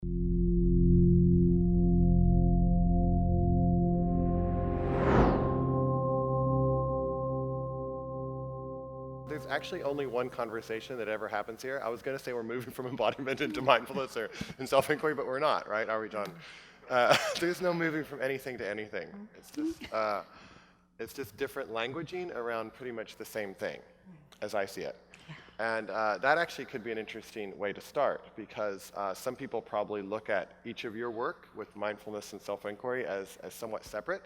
There's actually only one conversation that ever happens here. I was going to say we're moving from embodiment into mindfulness or in self-inquiry, but we're not, right? Are we, Jon? There's no moving from anything to anything. It's just different languaging around pretty much the same thing, as I see it. And that actually could be an interesting way to start, because some people probably look at each of your work with mindfulness and self-inquiry as somewhat separate.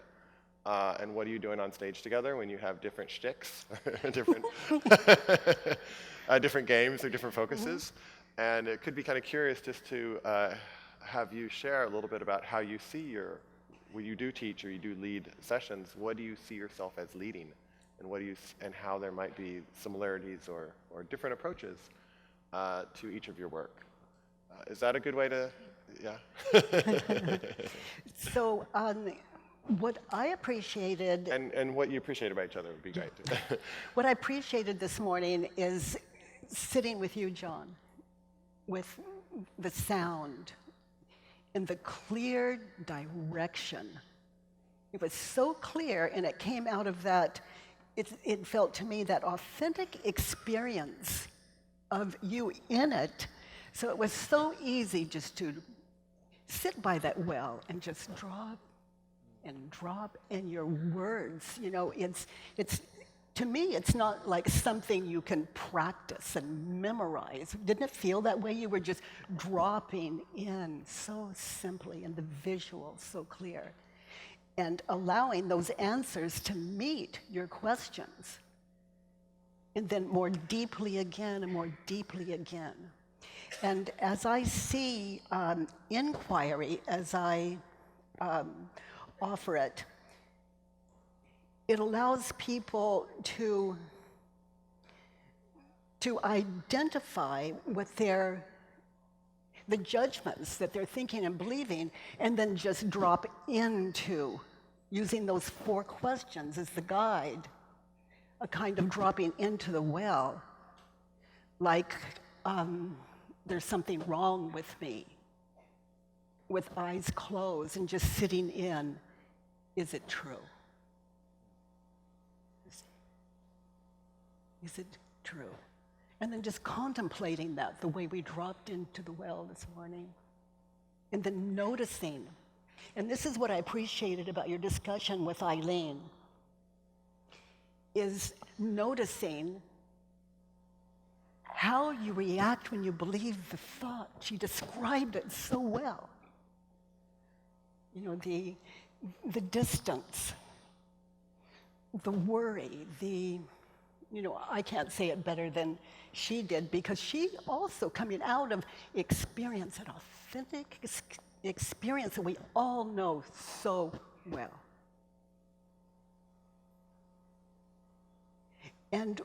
And what are you doing on stage together when you have different shticks, different, different games or different focuses? And it could be kind of curious just to have you share a little bit about how you see when you do teach or you do lead sessions, what do you see yourself as leading? And and how there might be similarities or different approaches to each of your work. Is that a good way to, yeah? So what I appreciated... And what you appreciate about each other would be great. What I appreciated this morning is sitting with you, Jon, with the sound in the clear direction. It was so clear, and it came out of that, it felt to me that authentic experience of you in it. So it was so easy just to sit by that well and just drop in your words. You know, it's to me, it's not like something you can practice and memorize. Didn't it feel that way? You were just dropping in so simply, and the visual so clear, and allowing those answers to meet your questions, and then more deeply again and more deeply again. And as I see inquiry, as I offer it, it allows people to identify with the judgments that they're thinking and believing, and then just drop into using those 4 questions as the guide, a kind of dropping into the well, like there's something wrong with me, with eyes closed and just sitting in, is it true? Is it true? And then just contemplating that, the way we dropped into the well this morning. And then noticing, and this is what I appreciated about your discussion with Eileen, is noticing how you react when you believe the thought. She described it so well. You know, the distance, the worry, I can't say it better than she did, because she also, coming out of experience, an authentic experience that we all know so well. And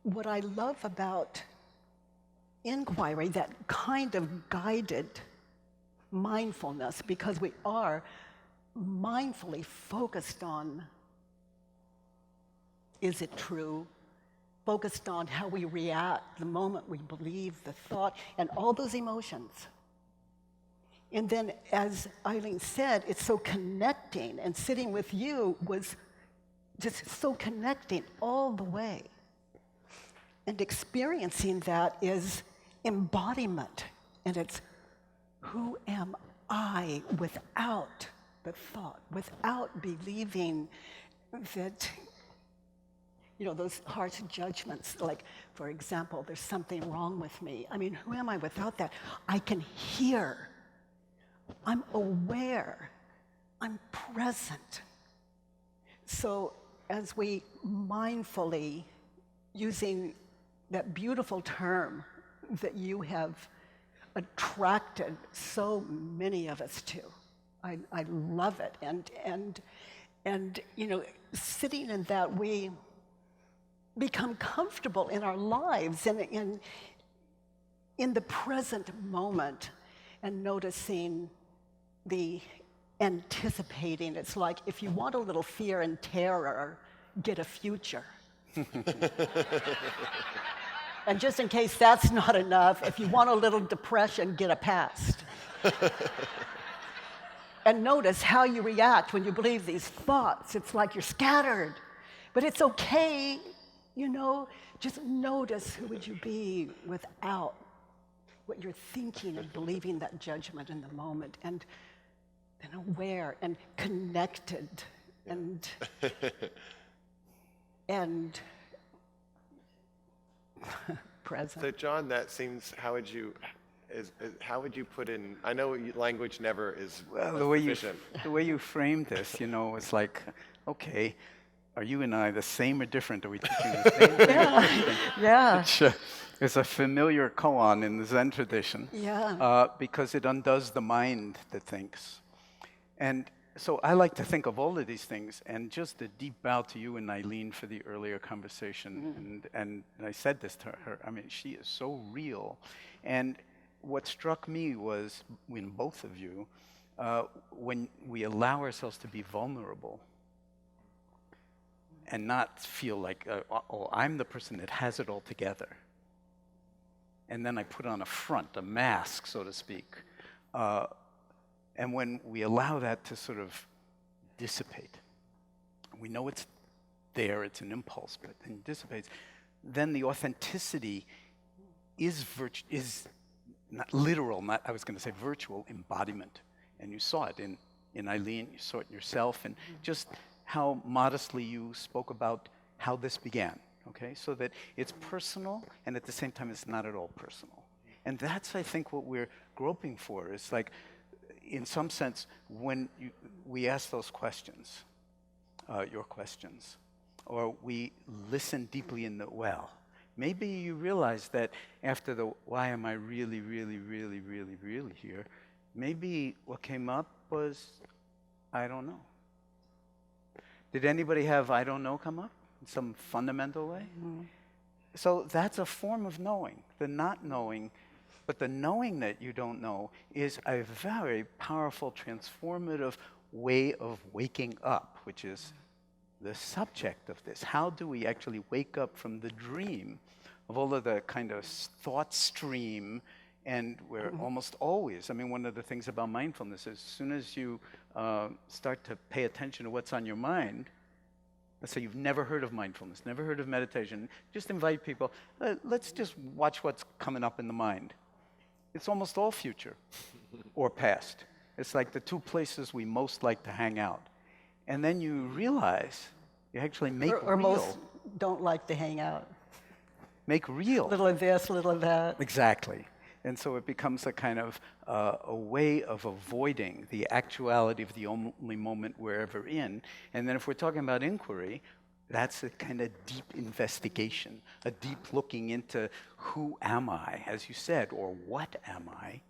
what I love about inquiry, that kind of guided mindfulness, because we are mindfully focused on, is it true? Focused on how we react the moment we believe the thought, and all those emotions. And then, as Eileen said, it's so connecting, and sitting with you was just so connecting all the way. And experiencing that is embodiment, and it's who am I without the thought, without believing that, those harsh judgments, like, for example, there's something wrong with me. I mean, who am I without that? I can hear. I'm aware. I'm present. So as we mindfully, using that beautiful term that you have attracted so many of us to, I love it. And sitting in that, we become comfortable in our lives and in the present moment, and noticing the anticipating. It's like, if you want a little fear and terror, get a future. And just in case that's not enough, if you want a little depression, get a past. And notice how you react when you believe these thoughts. It's like you're scattered. But it's okay, just notice who would you be without what you're thinking and believing that judgment in the moment, and aware and connected and present. So John, that seems, how would you put in, I know language never is sufficient. The way you framed this, it's like, okay, are you and I the same or different? Are we teaching the same thing? Yeah. Which is a familiar koan in the Zen tradition. Yeah. Because it undoes the mind that thinks. And so I like to think of all of these things, and just a deep bow to you and Eileen for the earlier conversation. And I said this to her, I mean, she is so real. And what struck me was, in both of you, when we allow ourselves to be vulnerable, and not feel like, I'm the person that has it all together. And then I put on a front, a mask, so to speak. And when we allow that to sort of dissipate, we know it's there, it's an impulse, but then it dissipates, then the authenticity is not literal, I was going to say virtual embodiment. And you saw it in Eileen, you saw it in yourself, and just how modestly you spoke about how this began, okay? So that it's personal, and at the same time, it's not at all personal. And that's, I think, what we're groping for. It's like, in some sense, when we ask those questions, your questions, or we listen deeply in the well, maybe you realize that after the, why am I really, really, really, really, really here, maybe what came up was, I don't know. Did anybody have I don't know come up in some fundamental way? Mm-hmm. So that's a form of knowing, the not knowing, but the knowing that you don't know is a very powerful, transformative way of waking up, which is the subject of this. How do we actually wake up from the dream of all of the kind of thought stream? And we're almost always, I mean, one of the things about mindfulness is as soon as you start to pay attention to what's on your mind, let's say you've never heard of mindfulness, never heard of meditation, just invite people, let's just watch what's coming up in the mind. It's almost all future or past. It's like the two places we most like to hang out. And then you realize you actually make or real. Most don't like to hang out. Make real. Little of this, little of that. Exactly. And so it becomes a kind of a way of avoiding the actuality of the only moment we're ever in. And then if we're talking about inquiry, that's a kind of deep investigation, a deep looking into who am I, as you said, or what am I?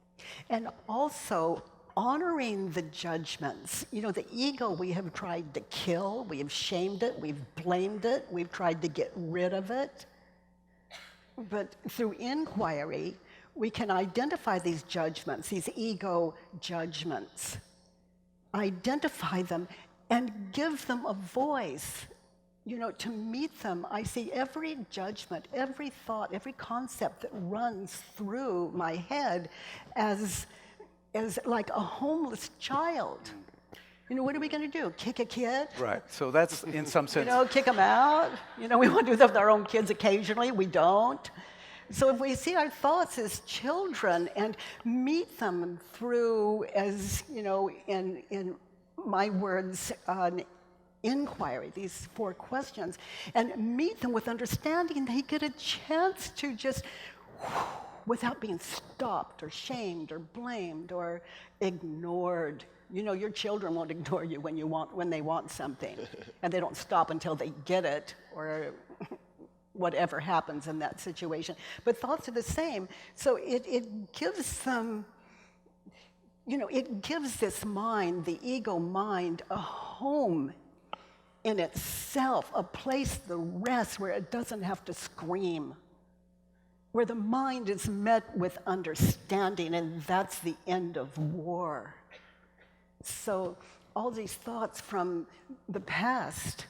And also honoring the judgments. The ego we have tried to kill, we have shamed it, we've blamed it, we've tried to get rid of it. But through inquiry, we can identify these judgments, these ego judgments, identify them and give them a voice. To meet them, I see every judgment, every thought, every concept that runs through my head as like a homeless child. What are we going to do? Kick a kid? Right. So that's, in some sense... kick them out? We want to do that with our own kids occasionally. We don't. So if we see our thoughts as children and meet them through, as, in my words, inquiry, these 4 questions, and meet them with understanding, they get a chance to just, without being stopped or shamed or blamed or ignored. Your children won't ignore you when they want something, and they don't stop until they get it or whatever happens in that situation. But thoughts are the same. So it gives them, it gives this mind, the ego mind, a home in itself, a place to rest where it doesn't have to scream, where the mind is met with understanding, and that's the end of war. So all these thoughts from the past,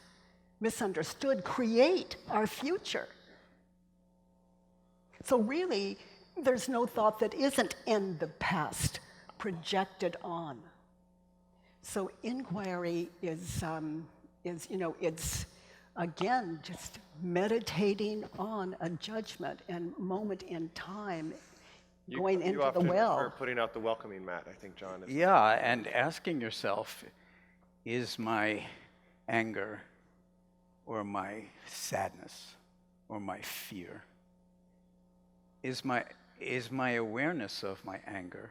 misunderstood, create our future. So really, there's no thought that isn't in the past. projected on. So inquiry is it's again just meditating on a judgment and moment in time, going you into often the well. refer putting out the welcoming mat, I think, John. Is Yeah, and asking yourself, is my anger or my sadness or my fear, is my awareness of my anger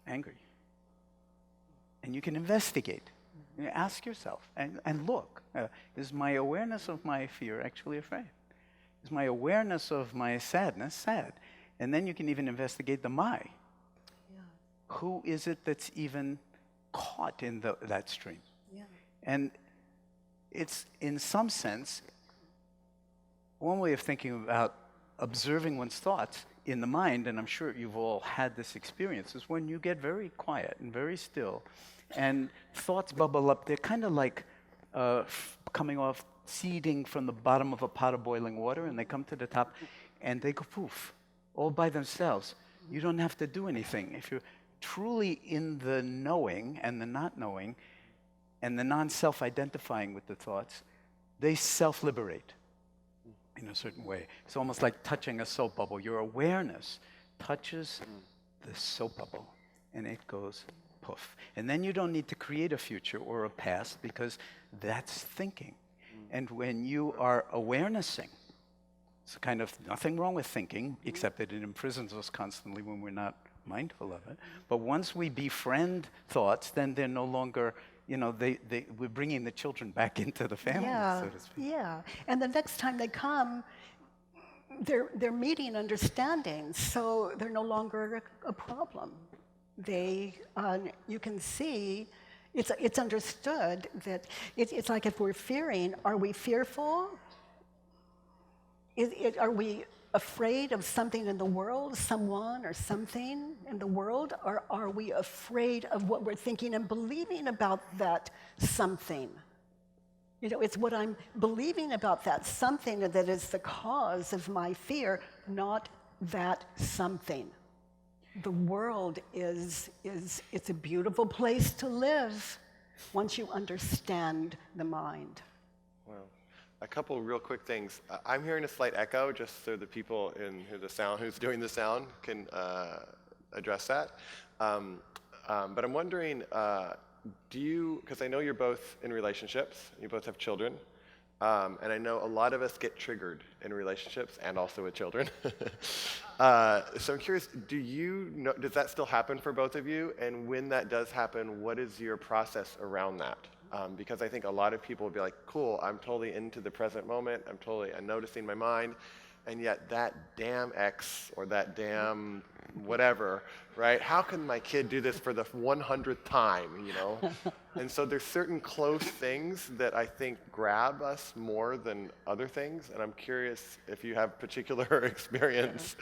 angry? And you can investigate. You ask yourself and look, is my awareness of my fear actually afraid? Is my awareness of my sadness sad? And then you can even investigate the my. Yeah. Who is it that's even caught in that stream? Yeah. And it's, in some sense, one way of thinking about observing one's thoughts in the mind, and I'm sure you've all had this experience, is when you get very quiet and very still, and thoughts bubble up. They're kind of like coming off, seeding from the bottom of a pot of boiling water, and they come to the top, and they go poof, all by themselves. You don't have to do anything. If you're truly in the knowing and the not knowing, and the non-self-identifying with the thoughts, they self-liberate in a certain way. It's almost like touching a soap bubble. Your awareness touches the soap bubble, and it goes poof. And then you don't need to create a future or a past, because that's thinking. And when you are awarenessing, it's kind of nothing wrong with thinking, except that it imprisons us constantly when we're not mindful of it. But once we befriend thoughts, then they're no longer, we're bringing the children back into the family, so to speak. Yeah, and the next time they come, they're meeting understanding, so they're no longer a problem. You can see, it's understood that it's like if we're fearing, are we fearful? Are we afraid of something in the world, someone or something in the world? Or are we afraid of what we're thinking and believing about that something? It's what I'm believing about that something that is the cause of my fear, not that something. The world it's a beautiful place to live once you understand the mind. Well, a couple real quick things. I'm hearing a slight echo, just so the people who's doing the sound can address that. But I'm wondering, because I know you're both in relationships, you both have children, and I know a lot of us get triggered in relationships and also with children. So I'm curious, does that still happen for both of you? And when that does happen, what is your process around that? Because I think a lot of people will be like, cool, I'm totally into the present moment, I'm noticing my mind, and yet that damn ex or that damn whatever, right? How can my kid do this for the 100th time, And so there's certain close things that I think grab us more than other things, and I'm curious if you have particular experience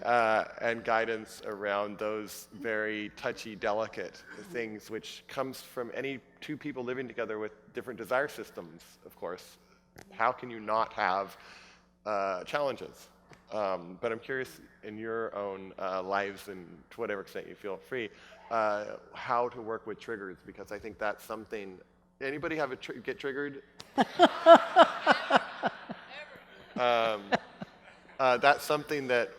and guidance around those very touchy, delicate things, which comes from any two people living together with different desire systems, of course. How can you not have challenges? But I'm curious in your own lives, and to whatever extent you feel free, how to work with triggers, because I think that's something. Anybody get triggered? That's something that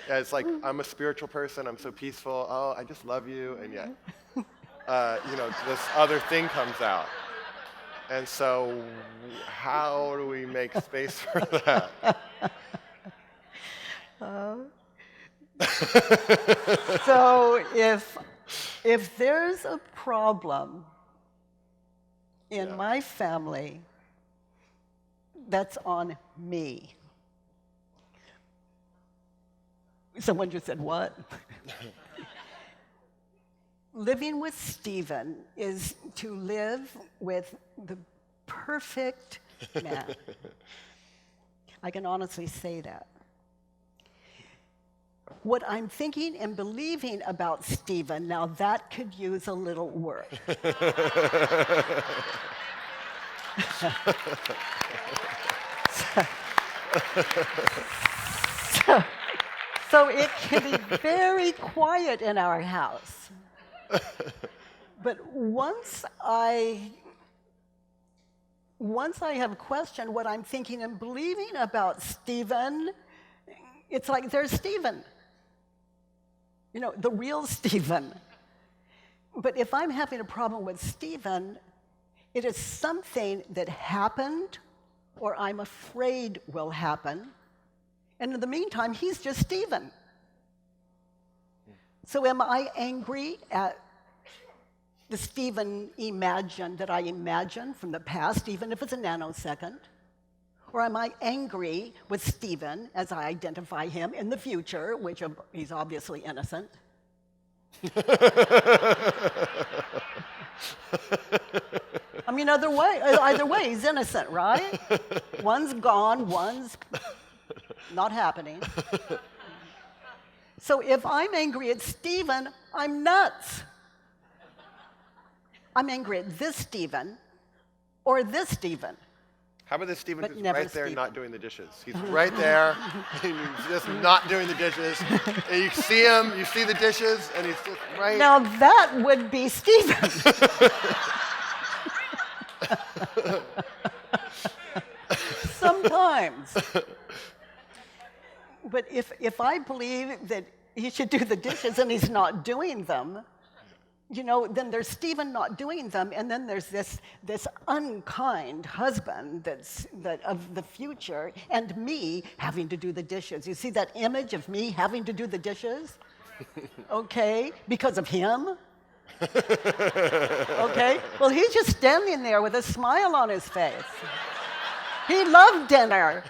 as like, I'm a spiritual person, I'm so peaceful. Oh, I just love you, and yet, this other thing comes out. And so, how do we make space for that? So if there's a problem in my family, that's on me. Someone just said, what? Living with Stephen is to live with the perfect man. I can honestly say that. What I'm thinking and believing about Stephen, now that could use a little work. So it can be very quiet in our house. But once I have questioned what I'm thinking and believing about Stephen, it's like there's Stephen. You know, the real Stephen. But if I'm having a problem with Stephen, it is something that happened or I'm afraid will happen. And in the meantime, he's just Stephen. So am I angry at the Stephen that I imagine from the past, even if it's a nanosecond? Or am I angry with Stephen as I identify him in the future, which he's obviously innocent? I mean, either way, he's innocent, right? One's gone, one's not happening. So if I'm angry at Stephen, I'm nuts. I'm angry at this Stephen or this Stephen. How about this Stephen But who's never right there Stephen. not doing the dishes? He's right there, and he's just not doing the dishes. And you see him, you see the dishes, and he's just right. Now that would be Stephen. Sometimes. But if I believe that he should do the dishes and he's not doing them, you know, then there's Stephen not doing them, and then there's this unkind husband that of the future, and me having to do the dishes. You see that image of me having to do the dishes? Okay, because of him? Okay, well, he's just standing there with a smile on his face. He loved dinner.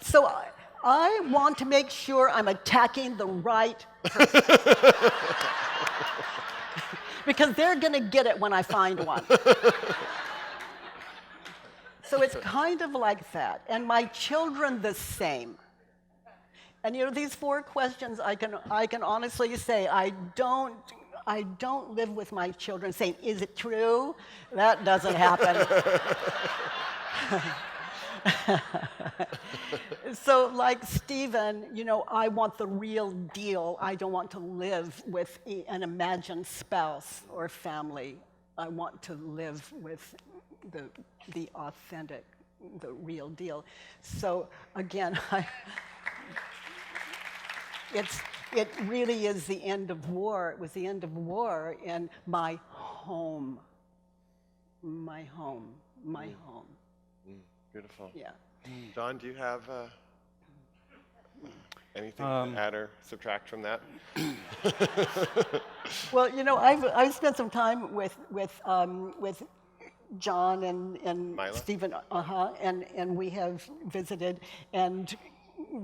So I want to make sure I'm attacking the right person. Because they're going to get it when I find one. So it's kind of like that. And my children the same. And you know, these 4 questions, I can honestly say I don't live with my children saying, is it true? That doesn't happen. So like Stephen, you know, I want the real deal. I don't want to live with an imagined spouse or family. I want to live with the authentic, the real deal. So again, it really is the end of war. It was the end of war in my home. My home. My home. Beautiful. Yeah. Jon, do you have anything to add or subtract from that? Well, you know, I've spent some time with Jon and Mila? Stephen, and we have visited, and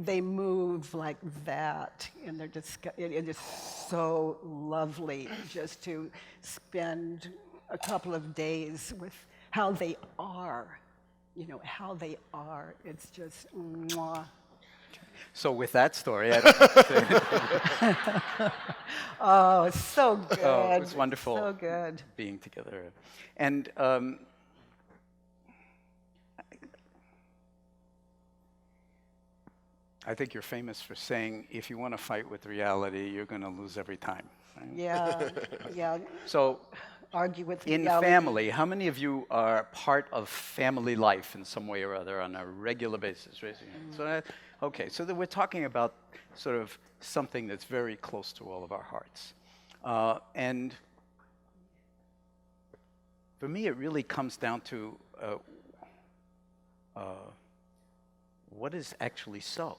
they move like that, and they're just it is so lovely just to spend a couple of days with how they are. You know, how they are. It's just, mwah. So with that story, I don't have to Oh, so good. Oh, it was wonderful. So good. Being together. And I think you're famous for saying, if you want to fight with reality, you're going to lose every time. Right? Yeah, yeah. So Argue with in reality. family, how many of you are part of family life in some way or other on a regular basis? Raise your hand. So okay, so that we're talking about sort of something that's very close to all of our hearts. And for me, it really comes down to what is actually so.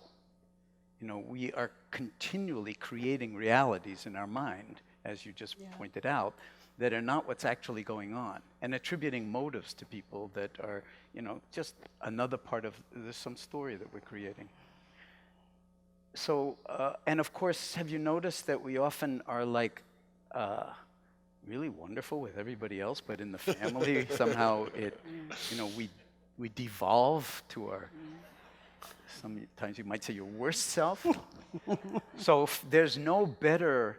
You know, we are continually creating realities in our mind, as you just pointed out, that are not what's actually going on, and attributing motives to people that are, you know, just another part of some story that we're creating. So, and of course, have you noticed that we often are like really wonderful with everybody else, but in the family somehow it, you know, we devolve to our, sometimes you might say your worst self. So there's no better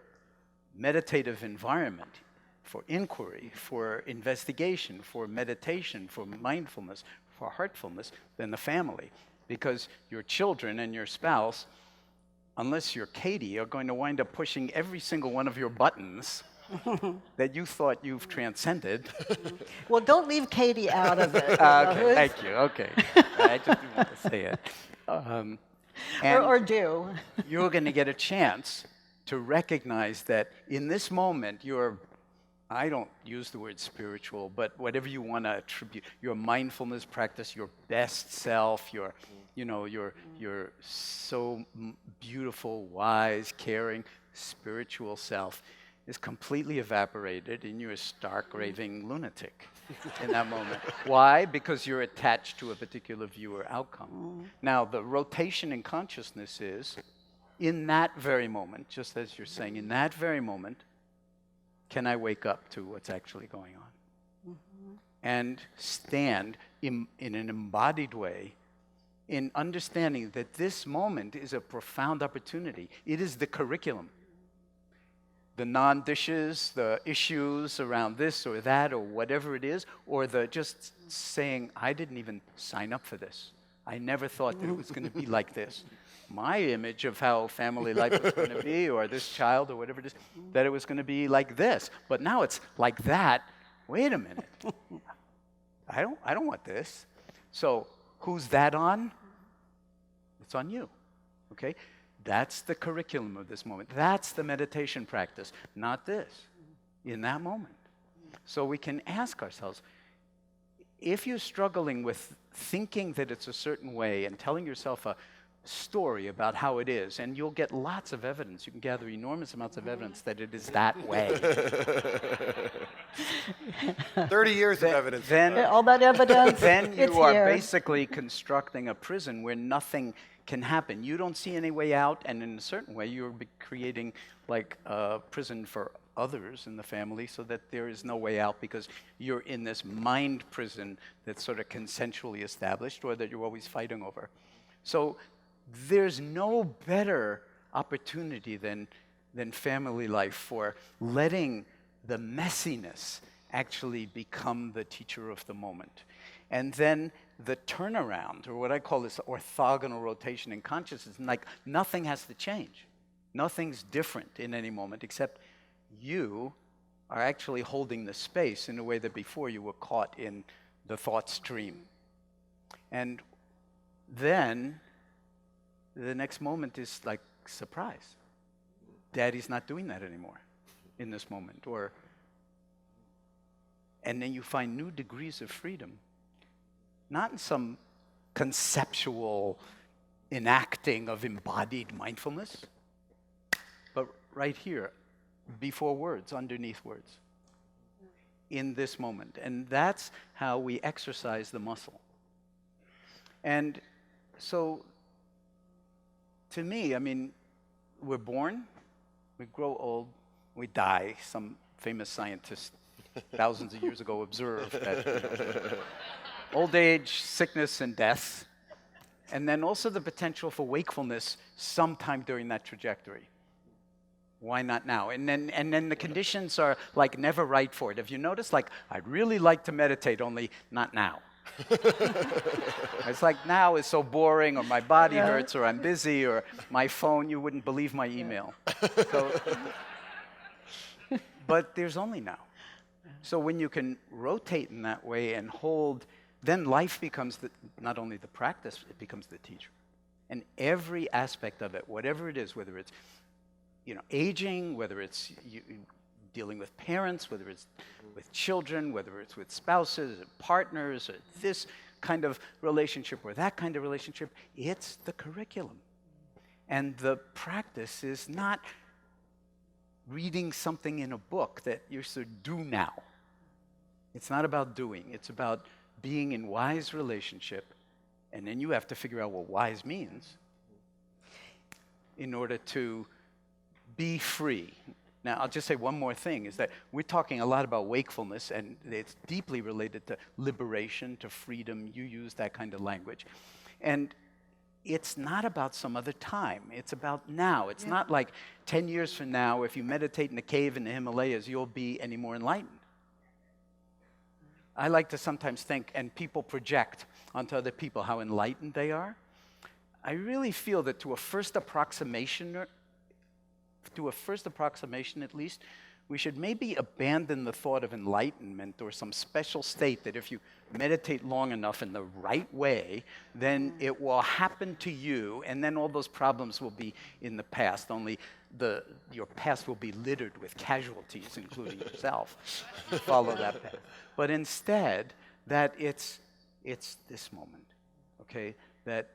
meditative environment for inquiry, for investigation, for meditation, for mindfulness, for heartfulness than the family. because your children and your spouse, unless you're Katie, are going to wind up pushing every single one of your buttons that you thought you've transcended. Well, don't leave Katie out of it. Okay, thank you. Okay. I just didn't want to say it. And Or do. you're going to get a chance to recognize that in this moment, I don't use the word spiritual, but whatever you want to attribute, your mindfulness practice, your best self, your so beautiful, wise, caring, spiritual self is completely evaporated and you're a stark, raving lunatic in that moment. Why? Because you're attached to a particular view or outcome. Now, the rotation in consciousness is, in that very moment, just as you're saying, in that very moment, can I wake up to what's actually going on? And stand in an embodied way in understanding that this moment is a profound opportunity. It is the curriculum. The non-dishes, the issues around this or that or whatever it is, or the just saying, I didn't even sign up for this. I never thought that it was going to be like this. My image of how family life was going to be, or this child, or whatever it is, that it was going to be like this. But now it's like that. Wait a minute. I don't want this. So who's that on? It's on you. Okay? That's the curriculum of this moment. That's the meditation practice, not this, in that moment. So we can ask ourselves, if you're struggling with thinking that it's a certain way and telling yourself a story about how it is, and you'll get lots of evidence. You can gather enormous amounts of evidence that it is that way. 30 years of evidence. Then, All that evidence, then it's you are here. basically constructing a prison where nothing can happen. You don't see any way out, and in a certain way, you're creating like a prison for others in the family so that there is no way out because you're in this mind prison that's sort of consensually established or that you're always fighting over. So there's no better opportunity than family life for letting the messiness actually become the teacher of the moment. And then the turnaround, or what I call this orthogonal rotation in consciousness, like nothing has to change. Nothing's different in any moment, except you are actually holding the space in a way that before you were caught in the thought stream. And then the next moment is like surprise. Daddy's not doing that anymore in this moment. And then you find new degrees of freedom. Not in some conceptual enacting of embodied mindfulness, but right here, before words, underneath words, in this moment. And that's how we exercise the muscle. And so, to me, I mean, we're born, we grow old, we die. Some famous scientist thousands of years ago observed that old age, sickness, and death, and then also the potential for wakefulness sometime during that trajectory. Why not now? And then the conditions are like never right for it. Have you noticed? Like, I'd really like to meditate, only not now. It's like now is so boring, or my body hurts, or I'm busy, or my phone, you wouldn't believe my email. So, but there's only now. So when you can rotate in that way and hold, then life becomes not only the practice, it becomes the teacher. And every aspect of it, whatever it is, whether it's aging, whether it's dealing with parents, whether it's with children, whether it's with spouses, or partners, or this kind of relationship or that kind of relationship, it's the curriculum. And the practice is not reading something in a book that you're supposed to do now. It's not about doing. It's about being in wise relationship, and then you have to figure out what wise means in order to be free. Now, I'll just say one more thing, is that we're talking a lot about wakefulness, and it's deeply related to liberation, to freedom. You use that kind of language. And it's not about some other time. It's about now. It's not like 10 years from now, if you meditate in a cave in the Himalayas, you'll be any more enlightened. I like to sometimes think, and people project onto other people how enlightened they are. I really feel that to a first approximation at least, we should maybe abandon the thought of enlightenment or some special state that if you meditate long enough in the right way, then it will happen to you, and then all those problems will be in the past, only your past will be littered with casualties, including yourself. Follow that path. But instead, that it's this moment, okay? That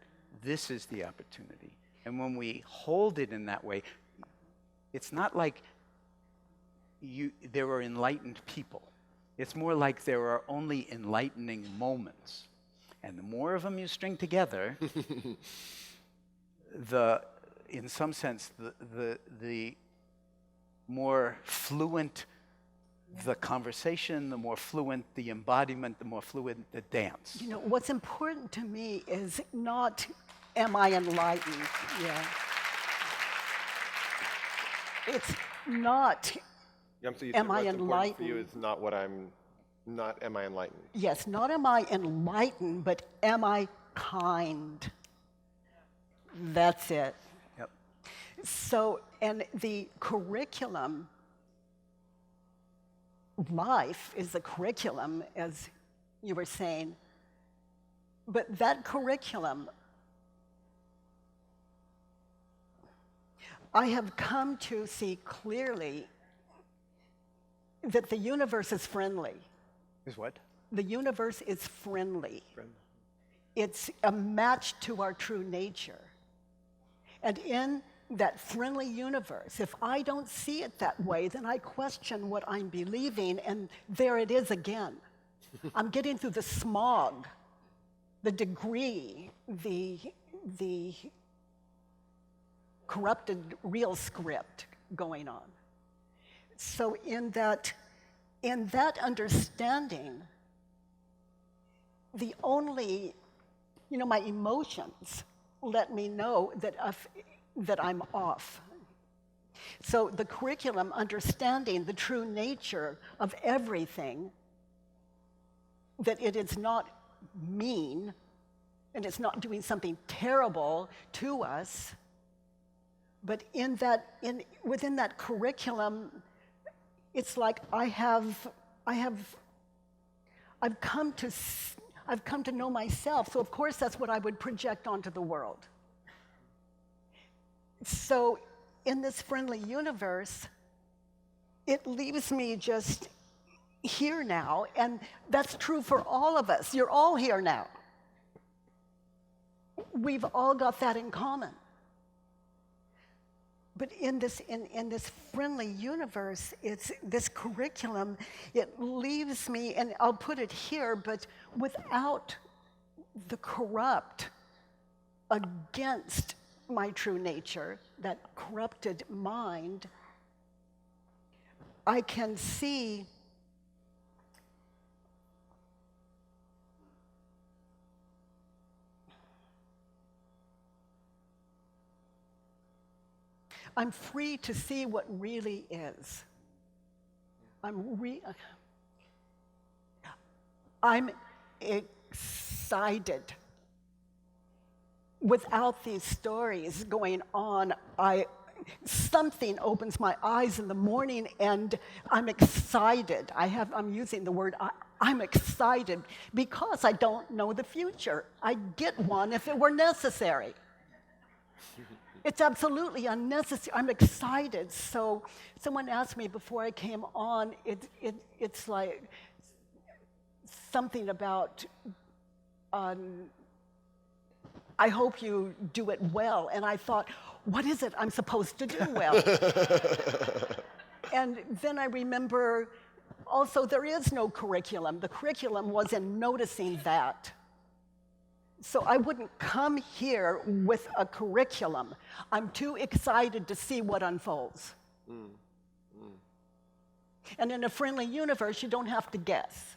this is the opportunity. And when we hold it in that way, it's not like there are enlightened people. It's more like there are only enlightening moments. And the more of them you string together, in some sense, the more fluent the conversation, the more fluent the embodiment, the more fluent the dance. You know, what's important to me is not, am I enlightened? Yeah. It's not, So you am said I what's important for you enlightened? is not am I enlightened? Yes, not am I enlightened, but am I kind? That's it. Yep. So, and the curriculum, life is the curriculum, as you were saying, but that curriculum, I have come to see clearly that the universe is friendly. Is what? The universe is friendly. It's a match to our true nature. And in that friendly universe, if I don't see it that way, then I question what I'm believing, and there it is again. I'm getting through the smog, the degree, the corrupted real script going on. So in that understanding, the only, my emotions let me know that I'm off. So the curriculum, understanding the true nature of everything, that it is not mean, and it's not doing something terrible to us, but within that curriculum, it's like I've come to know myself. So of course that's what I would project onto the world. So in this friendly universe, it leaves me just here now, and that's true for all of us. You're all here now. We've all got that in common. But in this friendly universe, it's this curriculum, it leaves me, and I'll put it here, but without the corrupt against my true nature, that corrupted mind, I can see I'm free to see what really is. I'm excited. Without these stories going on, something opens my eyes in the morning, and I'm excited. I'm using the word I'm excited because I don't know the future. I'd get one if it were necessary. It's absolutely unnecessary. I'm excited. So someone asked me before I came on, it's like something about, I hope you do it well. And I thought, what is it I'm supposed to do well? And then I remember also there is no curriculum. The curriculum was in noticing that. So I wouldn't come here with a curriculum. I'm too excited to see what unfolds. And in a friendly universe, you don't have to guess.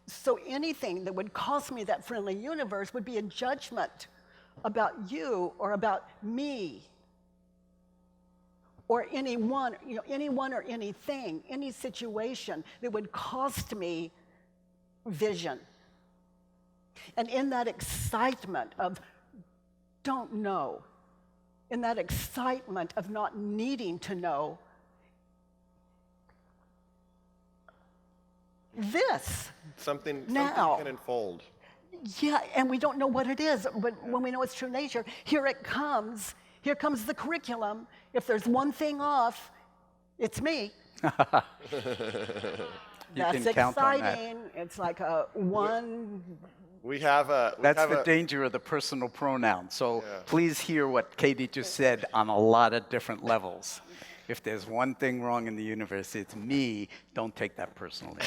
So anything that would cost me that friendly universe would be a judgment about you or about me or anyone or anything, any situation that would cost me vision. And in that excitement of don't know, in that excitement of not needing to know, this Something now can unfold. Yeah, and we don't know what it is, but when we know it's true nature, here it comes. Here comes the curriculum. If there's one thing off, it's me. That's can count on that. exciting. It's like a one. We have a. That's the danger of the personal pronoun. So please hear what Katie just said on a lot of different levels. If there's one thing wrong in the universe, it's me. Don't take that personally.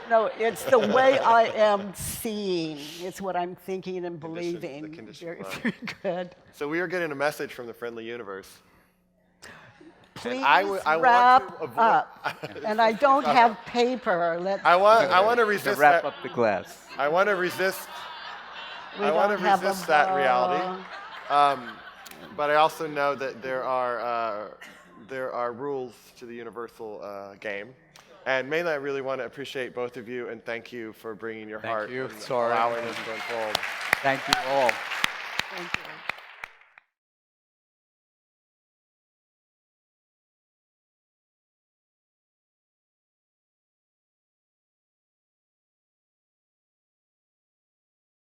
No, it's the way I am seeing. It's what I'm thinking and the believing. conditioned Very, mind. very good. So we are getting a message from the friendly universe. Please I want wrap to avoid- up. And I don't have paper. I want to To resist wrap that. up the glass. I want to resist. We I want to don't have a resist that ball. reality. But I also know that there are rules to the universal game. And mainly, I really want to appreciate both of you and thank you for bringing your Thank heart you, and Soren. allowing us to unfold. Thank you all.